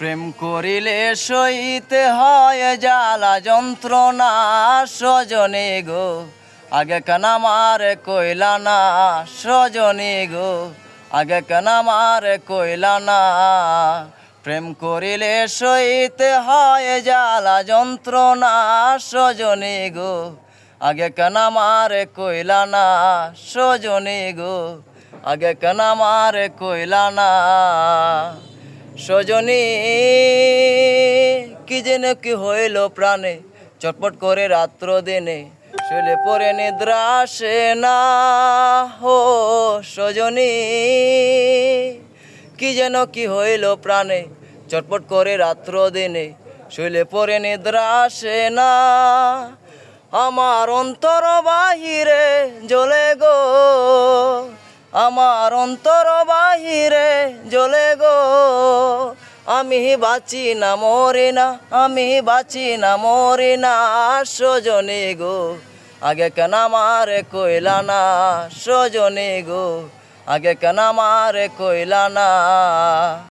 প্রেম করিলে সইতে হয় জ্বালা যন্ত্রণা সজনী গো, আগে কেন আমার কইলা না সজনী গো, আগে কেন আমার কইলা না। প্রেম করিলে সইতে হয় জ্বালা যন্ত্রণা সজনী গো, আগে কেন আমার কইলা না সজনী গো, আগে কেন আমার কইলা না। সজনী কি যেন কি হইল প্রাণে, চটপট করে রাত্র দিনে শুলে পরে নিদ্রা আসে না। হো সজনী কি যেন কি হইল প্রাণে, চটপট করে রাত্র দিনে শুলে পরে নিদ্রা আসে না। আমার অন্তর বাহিরে জ্বলে গো, আমার অন্তর বাহিরে জ্বলে গো, আমি বাঁচি না মরি না, আমি বাঁচি না মরি না সজনী গো, আগে কেন আমার কইলা না সজনী গো, আগে কেন আমার কইলা না।